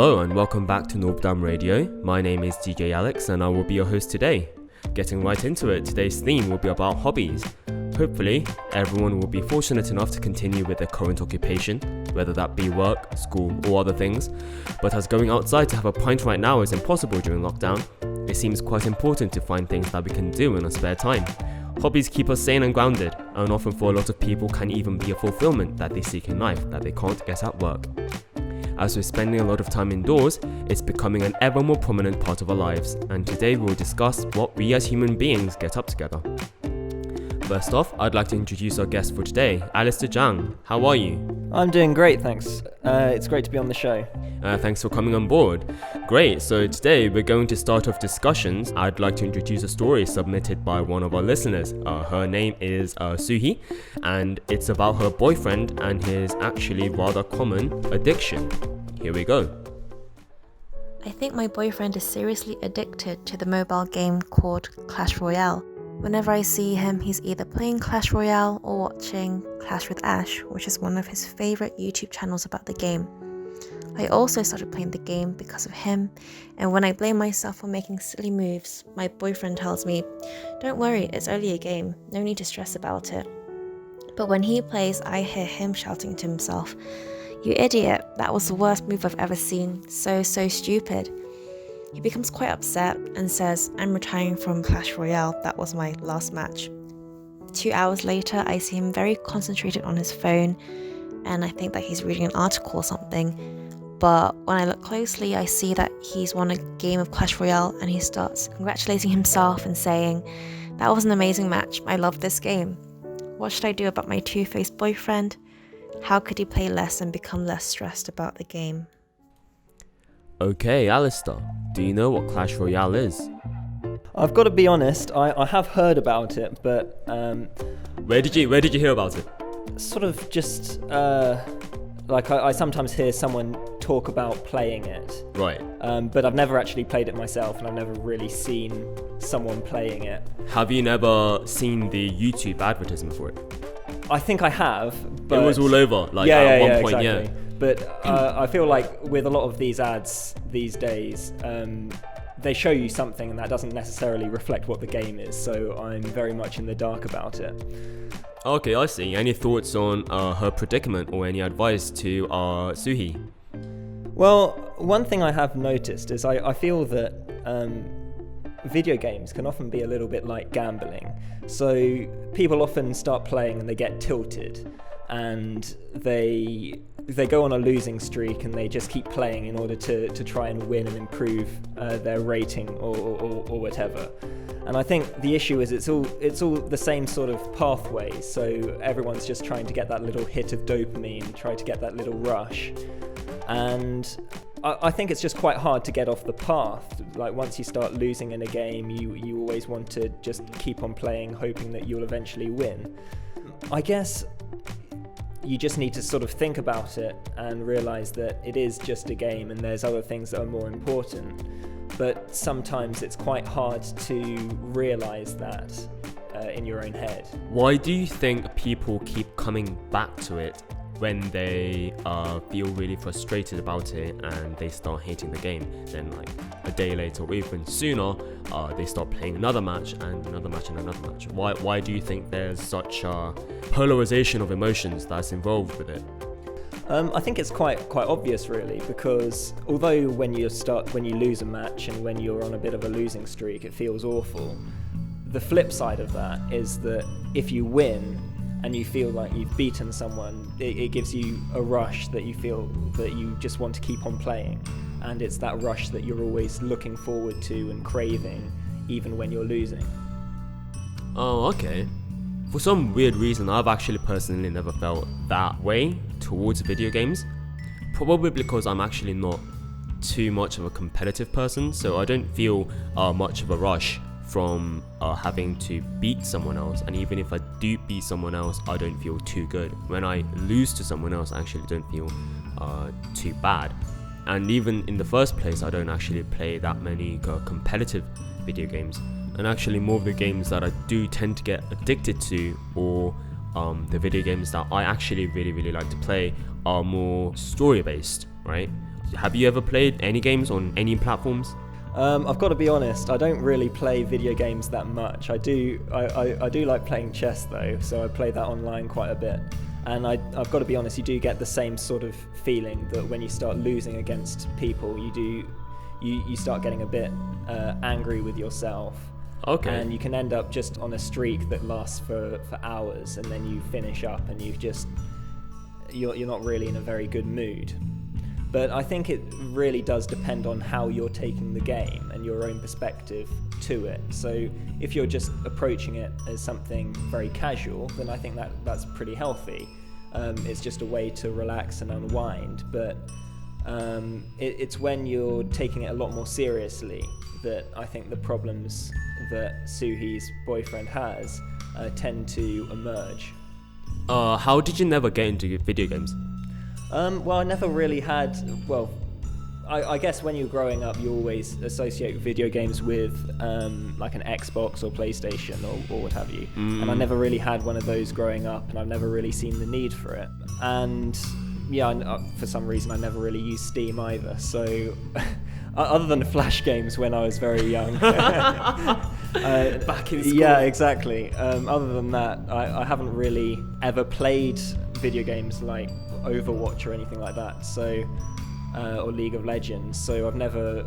Hello and welcome back to Northdown Radio. My name is DJ Alex and I will be your host today. Getting right into it, today's theme will be about hobbies. Hopefully, everyone will be fortunate enough to continue with their current occupation, whether that be work, school or other things. But as going outside to have a pint right now is impossible during lockdown, it seems quite important to find things that we can do in our spare time. Hobbies keep us sane and grounded, and often for a lot of people can even be a fulfillment that they seek in life that they can't get at work. As we're spending a lot of time indoors, it's becoming an ever more prominent part of our lives, and today we'll discuss what we as human beings get up together. First off, I'd like to introduce our guest for today, Alastair Jang. How are you? I'm doing great, thanks. It's great to be on the show. Thanks for coming on board. Great, so today we're going to start off discussions. I'd like to introduce a story submitted by one of our listeners. Her name is Soohy, and it's about her boyfriend and his actually rather common addiction. Here we go. I think my boyfriend is seriously addicted to the mobile game called Clash Royale. Whenever I see him, he's either playing Clash Royale or watching Clash with Ash, which is one of his favourite YouTube channels about the game. I also started playing the game because of him, and when I blame myself for making silly moves, my boyfriend tells me, "Don't worry, it's only a game, no need to stress about it." But when he plays, I hear him shouting to himself, "You idiot, that was the worst move I've ever seen, so stupid." He becomes quite upset and says, "I'm retiring from Clash Royale, that was my last match." 2 hours later, I see him very concentrated on his phone, and I think that he's reading an article or something. But when I look closely, I see that he's won a game of Clash Royale, and he starts congratulating himself and saying, "That was an amazing match, I love this game. What should I do about my two-faced boyfriend? How could he play less and become less stressed about the game?" Okay, Alastair, do you know what Clash Royale is? I've got to be honest, I have heard about it, but Where did you hear about it? sort of just I sometimes hear someone talk about playing it, Right. but I've never actually played it myself, and I've never really seen someone playing it. Have you never seen the YouTube advertisement for it? I think I have, but It was all over, at one point, exactly. But I feel like with a lot of these ads these days, they show you something and that doesn't necessarily reflect what the game is, so I'm very much in the dark about it. Okay, I see. Any thoughts on her predicament or any advice to Soohy? Well, one thing I have noticed is I feel that video games can often be a little bit like gambling. So people often start playing and they get tilted, and they go on a losing streak and they just keep playing in order to try and win and improve their rating or whatever. And I think the issue is it's all the same sort of pathway, so everyone's just trying to get that little hit of dopamine, try to get that little rush. And I think it's just quite hard to get off the path. Like once you start losing in a game, you always want to just keep on playing, hoping that you'll eventually win. I guess you just need to sort of think about it and realise that it is just a game and there's other things that are more important. But sometimes it's quite hard to realise that in your own head. Why do you think people keep coming back to it when they feel really frustrated about it and they start hating the game? Then like a day later or even sooner, they start playing another match and another match and another match. Why do you think there's such a polarization of emotions that's involved with it? I think it's quite obvious really, because although when you lose a match and when you're on a bit of a losing streak, it feels awful. The flip side of that is that if you win and you feel like you've beaten someone, it gives you a rush that you feel that you just want to keep on playing. And it's that rush that you're always looking forward to and craving, even when you're losing. Oh, okay. For some weird reason, I've actually personally never felt that way towards video games. Probably because I'm actually not too much of a competitive person, so I don't feel much of a rush from having to beat someone else. And even if I do beat someone else, I don't feel too good. When I lose to someone else, I actually don't feel too bad. And even in the first place, I don't actually play that many competitive video games. And actually more of the games that I do tend to get addicted to, or the video games that I actually really like to play, are more story based, right? Have you ever played any games on any platforms? I've got to be honest, I don't really play video games that much. I do like playing chess though, so I play that online quite a bit. And I've got to be honest, you do get the same sort of feeling that when you start losing against people, you start getting a bit angry with yourself. Okay. And you can end up just on a streak that lasts for hours, and then you finish up and you're not really in a very good mood. But I think it really does depend on how you're taking the game and your own perspective to it. So if you're just approaching it as something very casual, then I think that's pretty healthy. It's just a way to relax and unwind. But it's when you're taking it a lot more seriously that I think the problems that Soohy's boyfriend has tend to emerge. How did you never get into video games? Well, I never really had. Well, I guess when you're growing up, you always associate video games with like an Xbox or PlayStation or what have you. And I never really had one of those growing up, and I've never really seen the need for it. And yeah, for some reason, I never really used Steam either. So, other than Flash games when I was very young. Back in school. Yeah, exactly. Other than that, I haven't really ever played video games like Overwatch or anything like that, so or League of Legends, so I've never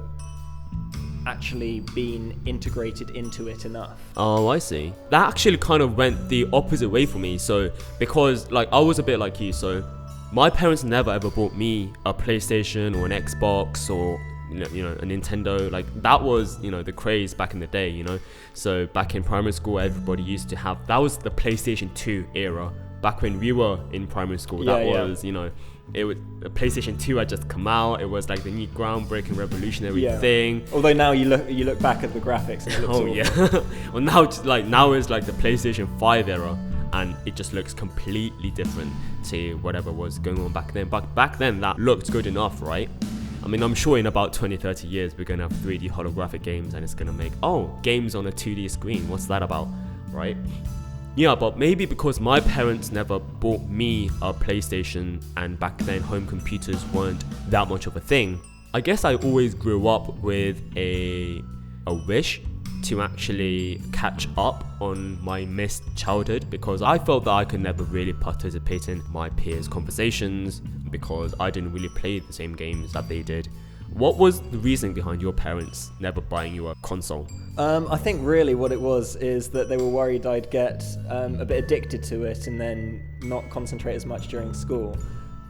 actually been integrated into it enough. Oh, I see. That actually kind of went the opposite way for me. So because like I was a bit like you, so my parents never ever bought me a PlayStation or an Xbox or you know a Nintendo. Like that was the craze back in the day, so back in primary school everybody used to have, that was the PlayStation 2 era. Back when we were in primary school, that was, it was the PlayStation 2 had just come out. It was like the new groundbreaking, revolutionary thing. Although now you look back at the graphics and it looks awful. Yeah. Well, now it's like the PlayStation 5 era, and it just looks completely different to whatever was going on back then. But back then, that looked good enough, right? I mean, I'm sure in about 20-30 years, we're gonna have 3D holographic games, and it's gonna make games on a 2D screen. What's that about, right? Yeah, but maybe because my parents never bought me a PlayStation, and back then home computers weren't that much of a thing, I guess I always grew up with a wish to actually catch up on my missed childhood, because I felt that I could never really participate in my peers' conversations because I didn't really play the same games that they did. What was the reason behind your parents never buying you a console? I think really what it was is that they were worried I'd get a bit addicted to it and then not concentrate as much during school.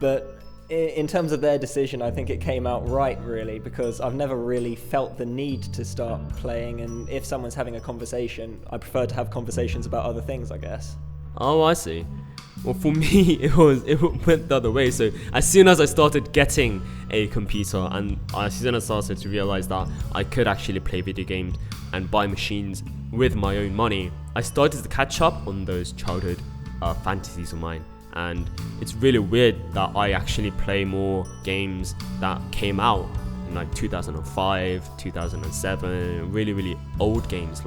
But in terms of their decision, I think it came out right, really, because I've never really felt the need to start playing, and if someone's having a conversation, I prefer to have conversations about other things, I guess. Oh, I see. Well, for me, it went the other way. So as soon as I started getting a computer, and as soon as I started to realize that I could actually play video games and buy machines with my own money, I started to catch up on those childhood fantasies of mine. And it's really weird that I actually play more games that came out in like 2005, 2007, really, really old games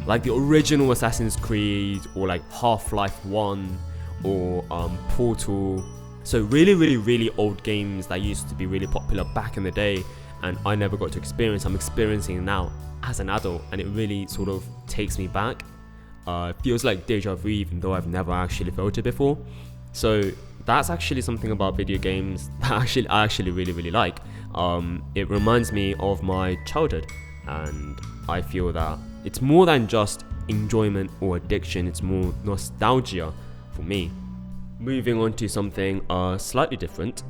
like the original Assassin's Creed, or like Half-Life 1, or Portal. So really, really, really old games that used to be really popular back in the day, and I never got to experience. I'm experiencing now as an adult, and it really sort of takes me back. It feels like deja vu, even though I've never actually felt it before. So that's actually something about video games that I actually really, really like. It reminds me of my childhood, and I feel that it's more than just enjoyment or addiction, it's more nostalgia for me. Moving on to something slightly different,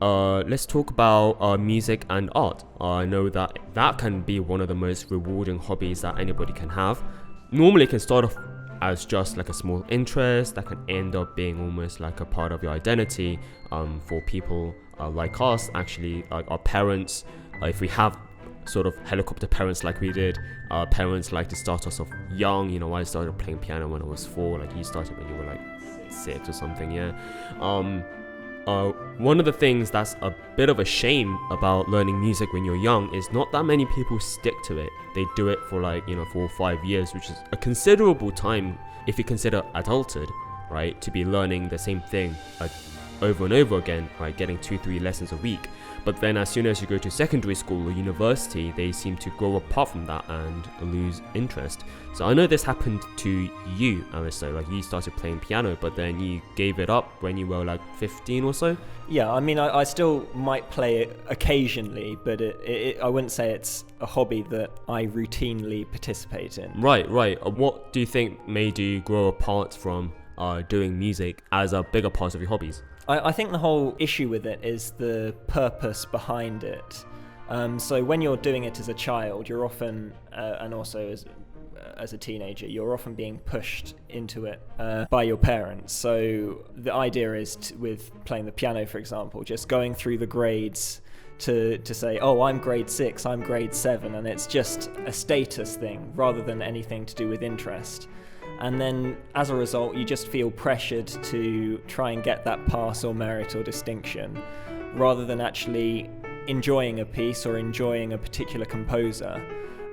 let's talk about music and art. I know that can be one of the most rewarding hobbies that anybody can have. Normally it can start off as just like a small interest that can end up being almost like a part of your identity. For people like us, actually, like our parents, if we have sort of helicopter parents like we did, parents like to start us off young. I started playing piano when I was 4, like you started when you were like 6 or something, yeah. One of the things that's a bit of a shame about learning music when you're young is not that many people stick to it. They do it for 4 or 5 years, which is a considerable time if you consider adulthood, right? To be learning the same thing over and over again, right, getting 2-3 lessons a week. But then as soon as you go to secondary school or university, they seem to grow apart from that and lose interest. So I know this happened to you, Alastair. Like, you started playing piano, but then you gave it up when you were like 15 or so. Yeah, I mean, I still might play it occasionally, but I wouldn't say it's a hobby that I routinely participate in. Right. What do you think made you grow apart from doing music as a bigger part of your hobbies? I think the whole issue with it is the purpose behind it. So when you're doing it as a child, you're often, and also as a teenager, you're often being pushed into it by your parents. So the idea is, with playing the piano, for example, just going through the grades to say, oh, I'm grade 6, I'm grade 7, and it's just a status thing rather than anything to do with interest. And then as a result, you just feel pressured to try and get that pass or merit or distinction rather than actually enjoying a piece or enjoying a particular composer.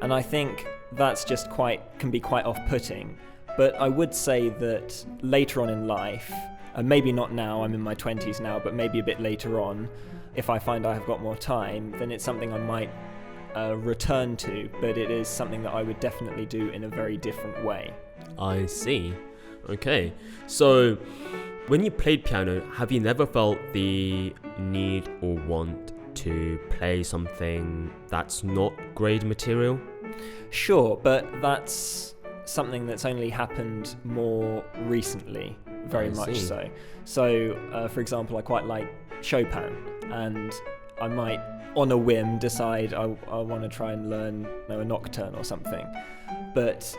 And I think that's just can be quite off-putting. But I would say that later on in life, and maybe not now, I'm in my 20s now, but maybe a bit later on, if I find I have got more time, then it's something I might return to, but it is something that I would definitely do in a very different way. I see. Okay. So when you played piano, have you never felt the need or want to play something that's not grade material? Sure, but that's something that's only happened more recently, very much so. So, for example, I quite like Chopin, and I might, on a whim, decide I want to try and learn a nocturne or something. But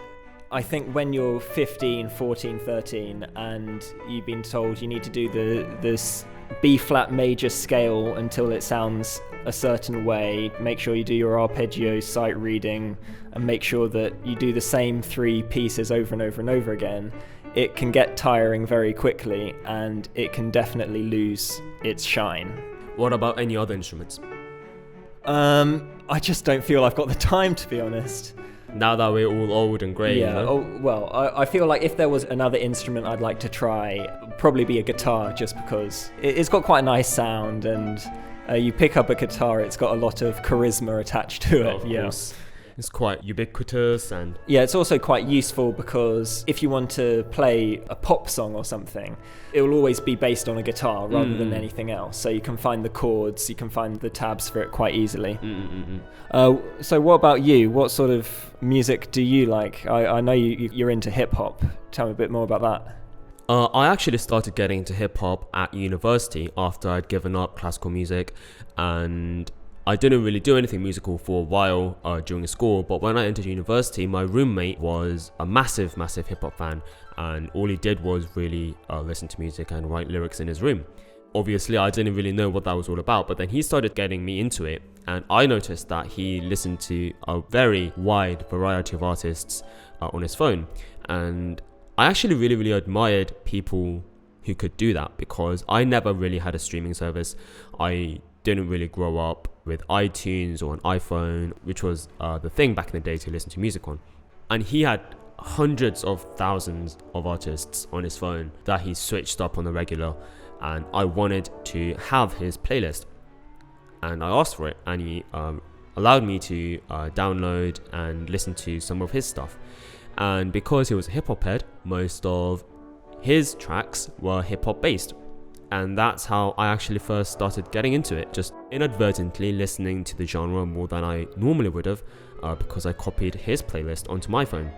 I think when you're 15, 14, 13, and you've been told you need to do this B-flat major scale until it sounds a certain way, make sure you do your arpeggio sight reading, and make sure that you do the same 3 pieces over and over and over again, it can get tiring very quickly, and it can definitely lose its shine. What about any other instruments? I just don't feel I've got the time, to be honest. Now that we're all old and grey, yeah. You know? Oh, well, I feel like if there was another instrument I'd like to try, it'd probably be a guitar, just because it's got quite a nice sound, and you pick up a guitar, it's got a lot of charisma attached to it. Of course. It's quite ubiquitous, and yeah, it's also quite useful because if you want to play a pop song or something, it will always be based on a guitar rather than anything else. So you can find the chords, you can find the tabs for it quite easily. So what about you? What sort of music do you like? I know you're into hip hop. Tell me a bit more about that. I actually started getting into hip hop at university after I'd given up classical music, and I didn't really do anything musical for a while during school, but when I entered university, my roommate was a massive hip hop fan, and all he did was really listen to music and write lyrics in his room. Obviously, I didn't really know what that was all about, but then he started getting me into it, and I noticed that he listened to a very wide variety of artists on his phone, and I actually really admired people who could do that, because I never really had a streaming service. I didn't really grow up with iTunes or an iPhone, which was the thing back in the day to listen to music on. And he had hundreds of thousands of artists on his phone that he switched up on the regular, and I wanted to have his playlist. And I asked for it, and he allowed me to download and listen to some of his stuff. And because he was a hip-hop head, most of his tracks were hip-hop based. And that's how I actually first started getting into it, just inadvertently listening to the genre more than I normally would have, because I copied his playlist onto my phone.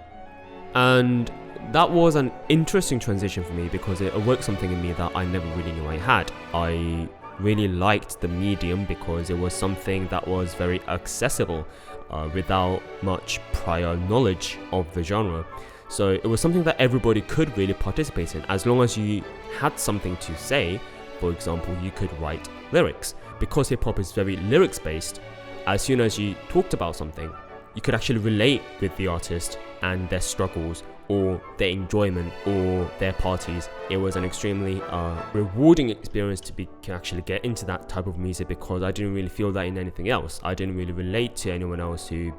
And that was an interesting transition for me, because it awoke something in me that I never really knew I had. I really liked the medium because it was something that was very accessible without much prior knowledge of the genre. So it was something that everybody could really participate in, as long as you had something to say. For example, you could write lyrics. Because hip-hop is very lyrics-based, as soon as you talked about something, you could actually relate with the artist and their struggles, or their enjoyment, or their parties. It was an extremely rewarding experience to actually get into that type of music, because I didn't really feel that in anything else. I didn't really relate to anyone else who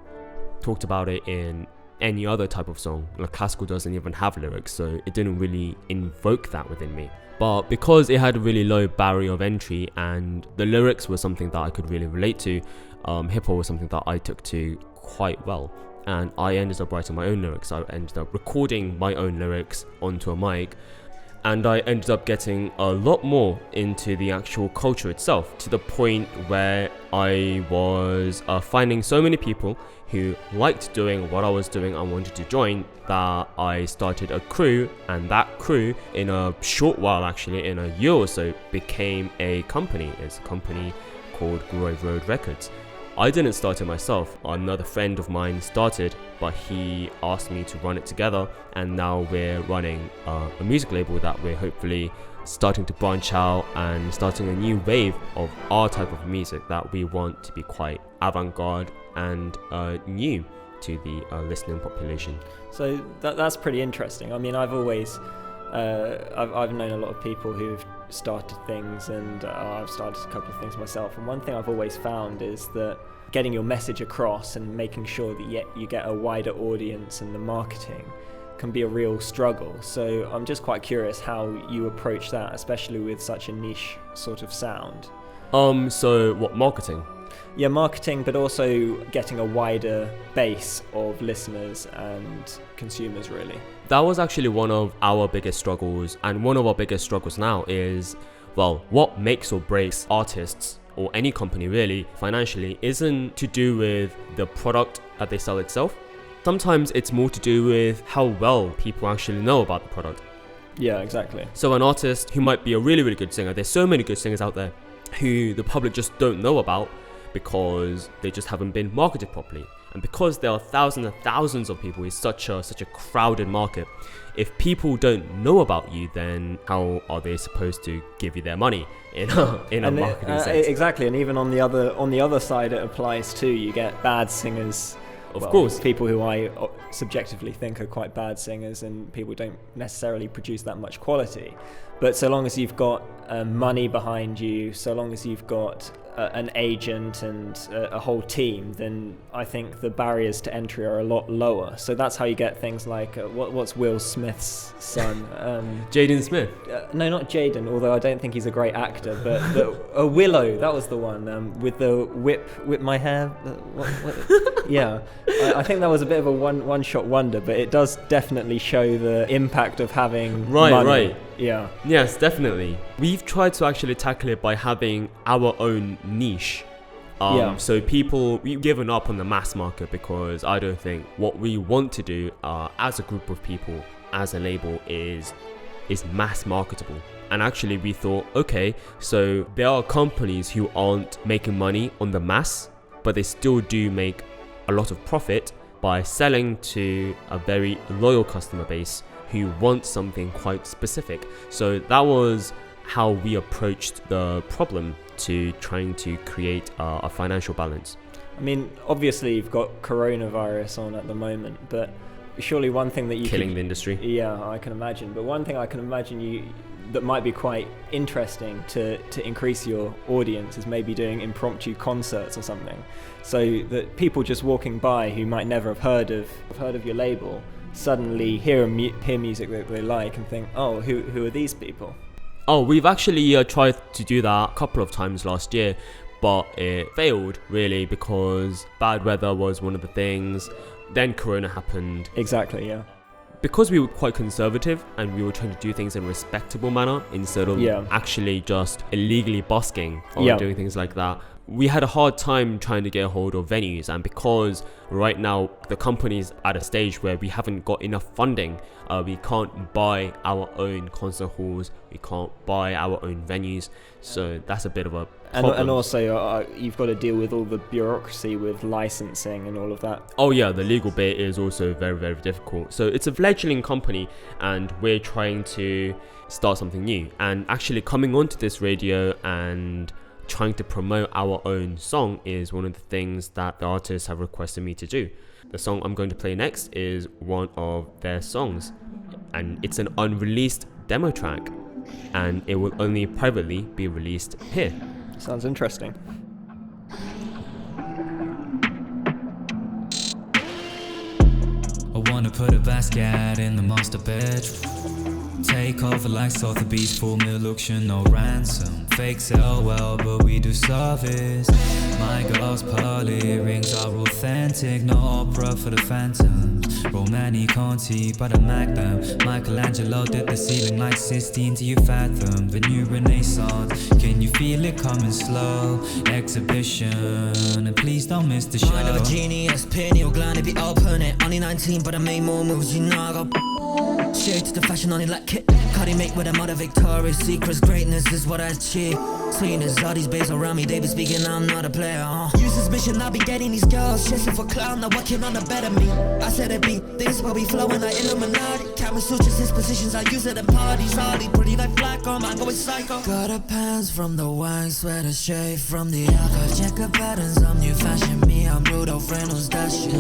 talked about it in any other type of song. Like classical doesn't even have lyrics, so it didn't really invoke that within me. But because it had a really low barrier of entry and the lyrics were something that I could really relate to, hip hop was something that I took to quite well. And I ended up writing my own lyrics. I ended up recording my own lyrics onto a mic, and I ended up getting a lot more into the actual culture itself, to the point where I was finding so many people who liked doing what I was doing and wanted to join, that I started a crew, and that crew in a short while, actually in a year or so, became a company. It's a company called Grove Road Records. I didn't start it myself, another friend of mine started, but he asked me to run it together, and now we're running a music label that we're hopefully starting to branch out and starting a new wave of our type of music that we want to be quite avant-garde and new to the listening population. So that's pretty interesting. I mean, I've always I've known a lot of people who've started things, and I've started a couple of things myself, and one thing I've always found is that getting your message across and making sure that you get a wider audience and the marketing can be a real struggle. So I'm just quite curious how you approach that, especially with such a niche sort of sound. So what, marketing? Yeah, marketing, but also getting a wider base of listeners and consumers, really. That was actually one of our biggest struggles, and one of our biggest struggles now is, well, what makes or breaks artists, or any company really, financially, isn't to do with the product that they sell itself. Sometimes it's more to do with how well people actually know about the product. Yeah, exactly. So an artist who might be a really, really good singer, there's so many good singers out there who the public just don't know about because they just haven't been marketed properly. And because there are thousands and thousands of people, it's such a crowded market. If people don't know about you, then how are they supposed to give you their money in a marketing sense? Exactly, and even on the other side, it applies too. You get bad singers. Of course. People who I subjectively think are quite bad singers, and people don't necessarily produce that much quality. But so long as you've got money behind you, so long as you've got an agent and a whole team, then I think the barriers to entry are a lot lower. So that's how you get things like, what's Will Smith's son? Jaden Smith? No, not Jaden, although I don't think he's a great actor, but Willow, that was the one, with the whip my hair. What? Yeah, I think that was a bit of a one-shot wonder, but it does definitely show the impact of having money. Right. Yeah. Yes, definitely. We've tried to actually tackle it by having our own niche. So we've given up on the mass market, because I don't think what we want to do as a group of people, as a label, is mass marketable. And actually we thought, okay, so there are companies who aren't making money on the mass, but they still do make a lot of profit by selling to a very loyal customer base who want something quite specific. So that was how we approached the problem, to trying to create a financial balance. I mean, obviously you've got coronavirus on at the moment, but surely one thing that killing the industry. Yeah, I can imagine. But one thing I can imagine that might be quite interesting to increase your audience is maybe doing impromptu concerts or something, so that people just walking by who might never have heard of your label suddenly hear music that they like and think, oh, who are these people? Oh, we've actually tried to do that a couple of times last year, but it failed really, because bad weather was one of the things. Then Corona happened. Exactly, yeah. Because we were quite conservative and we were trying to do things in a respectable manner instead of actually just illegally busking or doing things like that, we had a hard time trying to get a hold of venues. And because right now the company's at a stage where we haven't got enough funding, we can't buy our own concert halls, we can't buy our own venues, so that's a bit of a problem. And also you've got to deal with all the bureaucracy with licensing and all of that. Oh yeah, the legal bit is also very, very difficult. So it's a fledgling company, and we're trying to start something new. And actually coming onto this radio and trying to promote our own song is one of the things that the artists have requested me to do. The song I'm going to play next is one of their songs, and it's an unreleased demo track, and it will only privately be released here. Sounds interesting. wanna put a basket in the master bedroom. Take over like Sotheby's, full meal auction, no ransom. Fake sell well, but we do service. My girl's pearly rings are authentic, no opera for the phantoms. Romani Conti by the Magnum. Michelangelo did the ceiling like 16 to you fathom. The new renaissance, can you feel it coming slow? Exhibition, and please don't miss the show. Mind of a genius, pineal gland if you open it. Only 19 but I made more moves, you know I got shade to the fashion on it like Kit Cudi make with a mother Victoria's Secrets, greatness is what I achieve. Sweetness, all these babes around me, they be speaking, I'm not a player. Use suspicion, I be getting these girls chasing for clown, now working on the better me. I said it be, things will be flowing like Illuminati. Kama Sutras, his positions, I use it at parties. Hardy, pretty like black on, I'm going psycho. Got a pants from the wine, sweater straight from the alcohol. Check the patterns, I'm new fashion, me, I'm Rudolph Reynolds, that shit.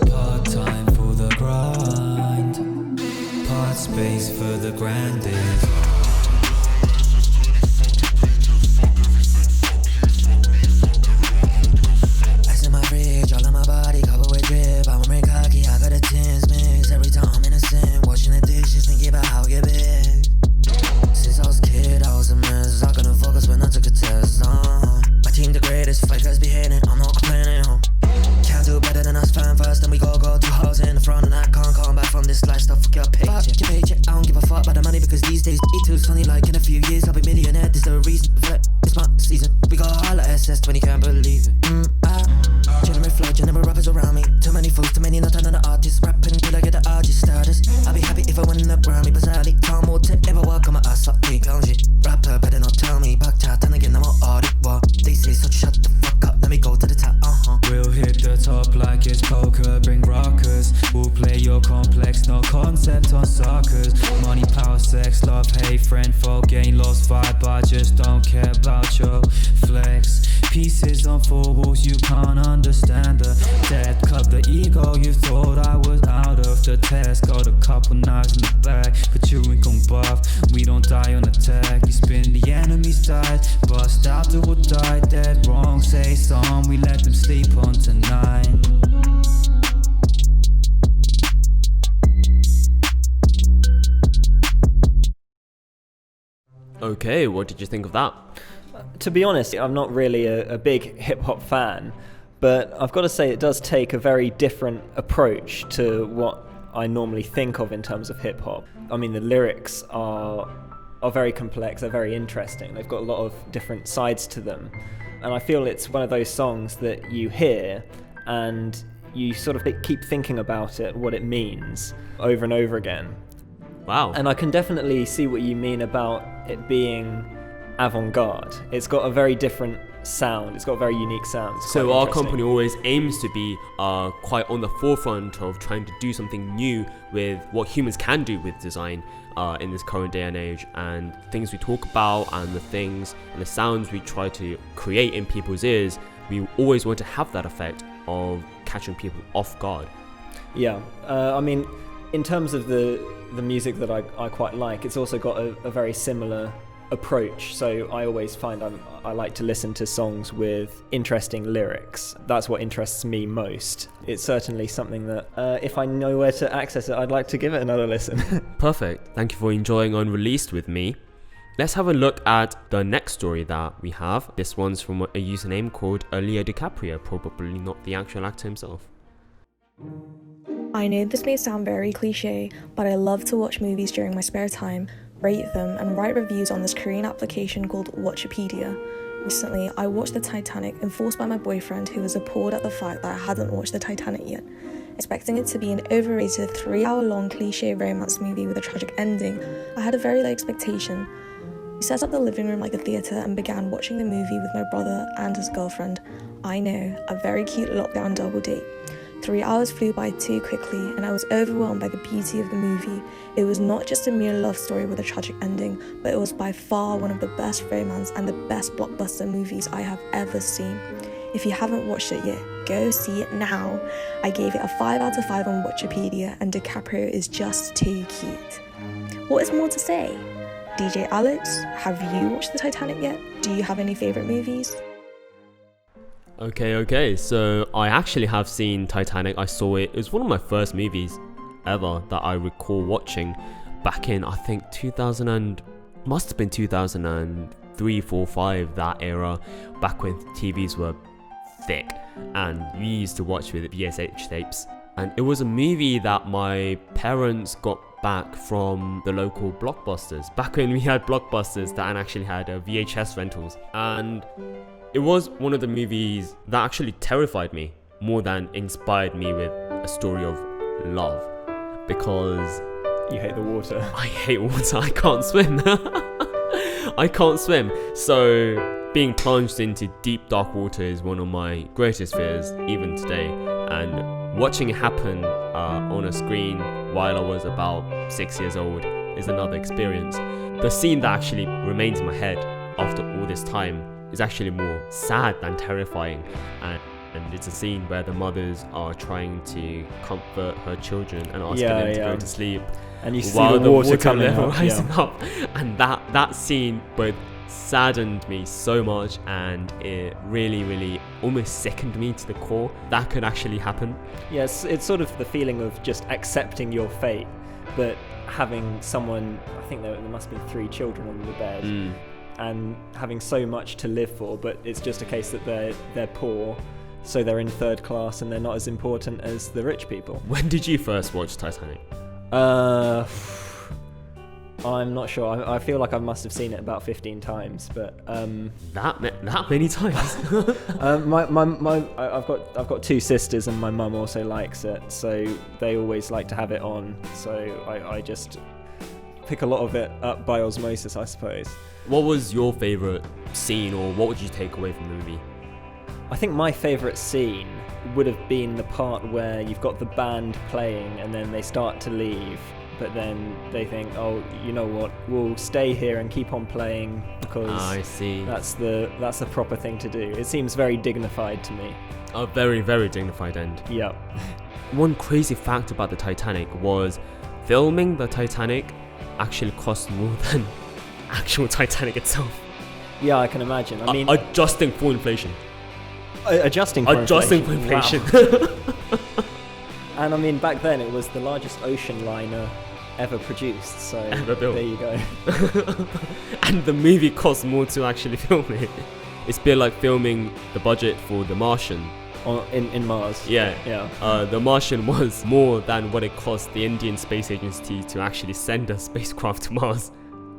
Part-time for the grind, part space for the grandest. Ice in my fridge, all on my body, covered with drip. I'm wearing cocky, I got a tins mix. Every time I'm innocent, washing the dishes, thinking about how I get big. Since I was a kid, I was a mess. I couldn't focus when I took a test. My team the greatest, fakers be hating, I'm not complaining. Can't do better than us, fan first, then we go 2 hours in the front, and I can't come back from this lifestyle. Fuck your paycheck, I don't give a fuck about the money because these days it too funny. Like in a few years, I'll be millionaire. This the reason for it. It's my season. We got all the SS when you can't believe it. Generate flow, generate rappers around me. Too many fools, too many not another artist. Rapping till I get the artist status. I'll be happy if I win the Grammy. Bizarrely, Tom Water, ever welcome my ass up, keep going shit. Rapper better not tell me. Back chat, and again, I'm all audit. What they say, so shut the fuck up. Let me go to the top. We'll hit the top like it's poker, bring rockers. We'll play your complex, no concept on suckers. Money, power, sex, love, hate, friend, folk, gain, lost vibe. I just don't care about your flex. Pieces on 4 walls, you can't understand the dead cup, the ego. You thought I was out of the test. Got a couple knives in the back, but you ain't gon' buff. We don't die on attack. You spin the enemy's side, bust out to or die dead wrong. Say some, we let them sleep on tonight. Okay, what did you think of that? To be honest, I'm not really a big hip-hop fan, but I've got to say it does take a very different approach to what I normally think of in terms of hip-hop. I mean, the lyrics are very complex, they're very interesting, they've got a lot of different sides to them, and I feel it's one of those songs that you hear and you sort of keep thinking about it, what it means, over and over again. Wow. And I can definitely see what you mean about it being avant-garde. It's got a very different sound. It's got a very unique sound. So our company always aims to be quite on the forefront of trying to do something new with what humans can do with design in this current day and age, and things we talk about and the things and the sounds we try to create in people's ears. We always want to have that effect of catching people off guard. Yeah, I mean, in terms of the music that I quite like, it's also got a very similar approach. So I always find I like to listen to songs with interesting lyrics. That's what interests me most. It's certainly something that if I know where to access it, I'd like to give it another listen. Perfect. Thank you for enjoying Unreleased with me. Let's have a look at the next story that we have. This one's from a username called Dicaprio, probably not the actual actor himself. I know this may sound very cliche, but I love to watch movies during my spare time, rate them, and write reviews on this Korean application called Watchopedia. Recently, I watched the Titanic, enforced by my boyfriend, who was appalled at the fact that I hadn't watched the Titanic yet. Expecting it to be an overrated 3-hour-long cliche romance movie with a tragic ending, I had a very low expectation. We set up the living room like a theatre and began watching the movie with my brother and his girlfriend. I know, a very cute lockdown double date. 3 hours flew by too quickly, and I was overwhelmed by the beauty of the movie. It was not just a mere love story with a tragic ending, but it was by far one of the best romance and the best blockbuster movies I have ever seen. If you haven't watched it yet, go see it now. I gave it a 5 out of 5 on Watchopedia, and Dicaprio is just too cute. What is more to say? DJ Alex, have you watched the Titanic yet? Do you have any favourite movies? Okay, so I actually have seen Titanic. I saw it. It was one of my first movies ever that I recall watching back in, I think, must have been 2003, 4, 5, that era, back when TVs were thick and we used to watch with VHS tapes. And it was a movie that my parents got back from the local Blockbusters, back when we had Blockbusters that actually had VHS rentals. And it was one of the movies that actually terrified me more than inspired me with a story of love, because You hate the water. I hate water. I can't swim. I can't swim. So being plunged into deep dark water is one of my greatest fears even today. And watching it happen on a screen while I was about 6 years old is another experience. The scene that actually remains in my head after all this time is actually more sad than terrifying. And it's a scene where the mothers are trying to comfort her children and asking them to go to sleep. And you see while the water coming level up, rising up. And that scene both saddened me so much, and it really almost sickened me to the core. That could actually happen. Yes, it's sort of the feeling of just accepting your fate, but having someone, I think there must be 3 children on the bed, and having so much to live for, but it's just a case that they're poor, so they're in 3rd class and they're not as important as the rich people. When did you first watch Titanic? I'm not sure. I feel like I must have seen it about 15 times, but that many times. I've got 2 sisters, and my mum also likes it, so they always like to have it on. So I just pick a lot of it up by osmosis, I suppose. What was your favourite scene, or what would you take away from the movie? I think my favourite scene would have been the part where you've got the band playing and then they start to leave, but then they think, oh, you know what, we'll stay here and keep on playing because I see. That's the proper thing to do. It seems very dignified to me. A very dignified end. Yep. One crazy fact about the Titanic was filming the Titanic actually cost more than actual Titanic itself. Yeah, I can imagine. I mean, adjusting for inflation. Adjusting for inflation. Wow. And I mean, back then it was the largest ocean liner ever produced, so ever built. There you go. And the movie cost more to actually film it. It's a bit like filming the budget for The Martian. In Mars. Yeah. Yeah. The Martian was more than what it cost the Indian Space Agency to actually send a spacecraft to Mars.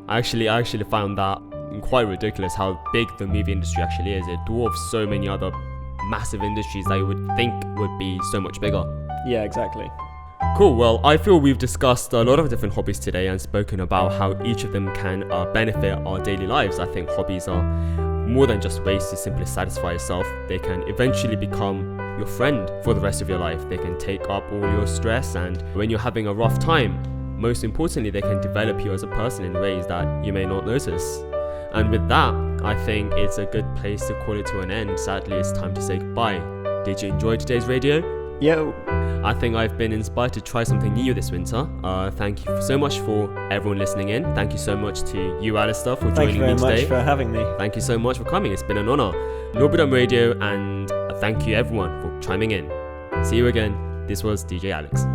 I actually found that quite ridiculous how big the movie industry actually is. It dwarfs so many other massive industries that you would think would be so much bigger. Yeah, exactly. Cool, well, I feel we've discussed a lot of different hobbies today and spoken about how each of them can benefit our daily lives. I think hobbies are more than just ways to simply satisfy yourself. They can eventually become your friend for the rest of your life. They can take up all your stress, and when you're having a rough time, most importantly, they can develop you as a person in ways that you may not notice. And with that, I think it's a good place to call it to an end. Sadly, it's time to say goodbye. Did you enjoy today's radio? Yo. I think I've been inspired to try something new this winter. Thank you so much for everyone listening in. Thank you so much to you, Alastair, for joining me today. Thank you very much for having me. Thank you so much for coming. It's been an honor. Nobudam Radio, and thank you everyone for chiming in. See you again. This was DJ Alex.